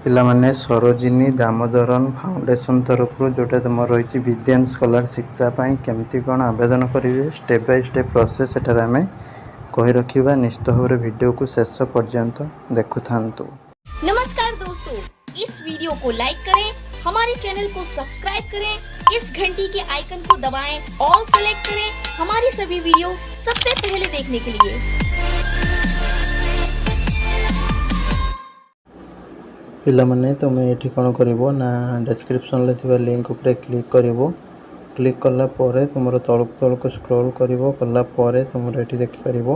ପିଲାମାନେ ସରୋଜିନୀ ଦାମୋଦରନ ଫାଉଣ୍ଡେସନ୍ ତରଫରୁ ଯେଉଁଟା ତୁମର ରହିଛି ବିଦ୍ୟାନ୍ ସ୍କଲାର ଶିକ୍ଷା ପାଇଁ କେମିତି କ'ଣ ଆବେଦନ କରିବେ ଷ୍ଟେପ୍ ବାଇ ଷ୍ଟେପ୍ ପ୍ରୋସେସ୍ ଏଠାରେ ଆମେ କହି ରଖିବା। ନିଶ୍ଚିତ ଭାବରେ ଭିଡ଼ିଓକୁ ଶେଷ ପର୍ଯ୍ୟନ୍ତ ଦେଖୁଥାନ୍ତୁ। नमस्कार दोस्तों, इस वीडियो को लाइक करें, हमारे चैनल को सब्सक्राइब करें, इस घंटी के आइकन को दबाएं, ऑल सेलेक्ट करें हमारी सभी वीडियो सबसे पहले देखने के लिए। ପିଲାମାନେ ତୁମେ ଏଠି କ'ଣ କରିବ ନା ଡେସ୍କ୍ରିପ୍ସନ୍ରେ ଥିବା ଲିଙ୍କ୍ ଉପରେ କ୍ଲିକ୍ କରିବ। କ୍ଲିକ୍ କଲା ପରେ ତୁମର ତଳକୁ ସ୍କ୍ରୋଲ୍ କରିବ। କଲା ପରେ ତୁମର ଏଠି ଦେଖିପାରିବ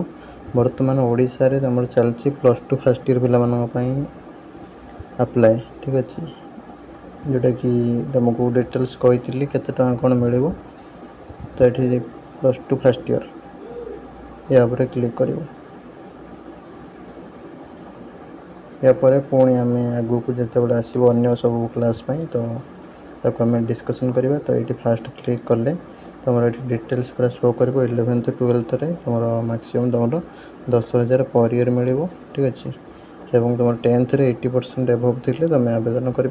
ବର୍ତ୍ତମାନ ଓଡ଼ିଶାରେ ତୁମର ଚାଲିଛି +2 ଫାର୍ଷ୍ଟ ଇୟର୍ ପିଲାମାନଙ୍କ ପାଇଁ ଆପ୍ଲାଏ। ଠିକ୍ ଅଛି, ଯେଉଁଟାକି ତୁମକୁ ଡିଟେଲ୍ସ କହିଥିଲି କେତେ ଟଙ୍କା କ'ଣ ମିଳିବ। ତ ଏଠି +2 ଫାର୍ଷ୍ଟ ଇୟର୍ ୟା ଉପରେ କ୍ଲିକ୍ କରିବ। यापर पुणी आम आगू जितेबाला आसो अन्य सब क्लास तो ताको आम डिस्कसन करवा। तो ये फास्ट क्लिक कले तुम ये डिटेल्स पूरा शो कर 11th 12th तुम मैक्सिमम तुम 10,000 पर ईयर मिल। ठीक अच्छे, तुम 10th 80% एभव थे तुम आवेदन कर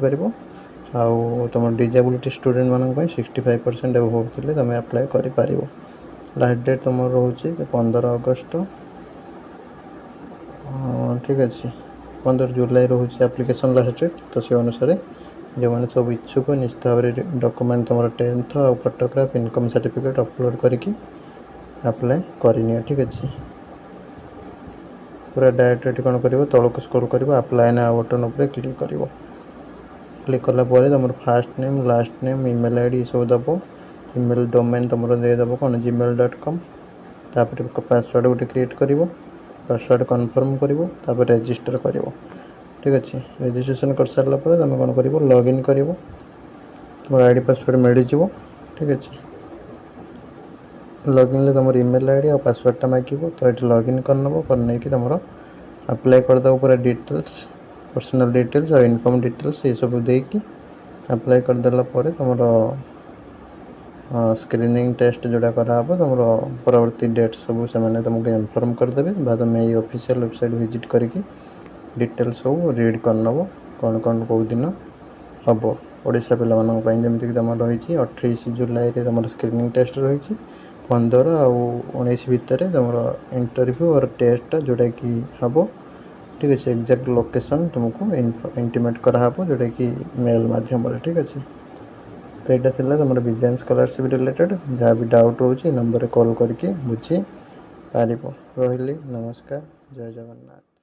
तुम डिजेबिलिटी स्टूडेंट मानक 65% एभव थे तुम अप्लाई कर। लास्ट डेट तुम रोचे 15 अगस्त। ठीक अच्छे, 15 जुलाई रोचे एप्लिकेशन लास्ट डेट। तो से अनुसार जो मैंने सब इच्छुक निश्चित भाव में डॉक्यूमेंट तुम 10th और फोटोग्राफ इनकम सर्टिफिकेट अपलोड करके अप्लाई करनी। ठीक अच्छे, पूरा डायरेक्ट कौन कर तौक स्क्रॉल कर अप्लाई ना बटन उपर क्लिक कर। क्लिक कलापर तुम fast name last name email ID सब दब। ईमेल डोमेन तुम देदेव कौन gmail.com। तापर पासवर्ड गोटे क्रिएट कर पासवर्ड कन्फर्म कर रजिस्टर कर। ठीक अच्छे, रजिस्ट्रेशन कर सारा तुम कौन कर लॉगिन कर तुम आईडी पासवर्ड मिल जाव। ठीक अच्छे, लॉगिन तुम ईमेल आईडी और पासवर्डटा मांग। तो ये लॉगिन करनब करने कि तुम अप्लाई करदेव पूरा डिटेल्स पर्सनल डिटेल्स और इनकम डिटेल्स ये सब देकी अप्लाई करदेला तुम स्क्रीनिंग टेस्ट जोड़ा कराब तुम परवर्ती डेट सब से तुमको इनफॉर्म करदेवे। तुम ये ऑफिशियल वेबसाइट विजिट करके डिटेल्स सब रीड करनब कौन कौन कौ दिन हम ओडिशा पिलामानक जमीक तुम रही 28 जुलाई तुम स्क्रीनिंग टेस्ट रही 15 और 19 भितर तुम इंटरव्यू और टेस्ट जोटा कि हम। ठीक अच्छे, एक्जाक्ट लोकेशन तुमको इंटीमेट कराब जोटा कि मेल माध्यम। ठीक अच्छे, तो यहाँ थी तुम विद्यान स्कॉलरशिप रिलेटेड जहाँ भी डाउट रोचे नंबर कॉल करके बुझी पार। रही नमस्कार, जय जगन्नाथ।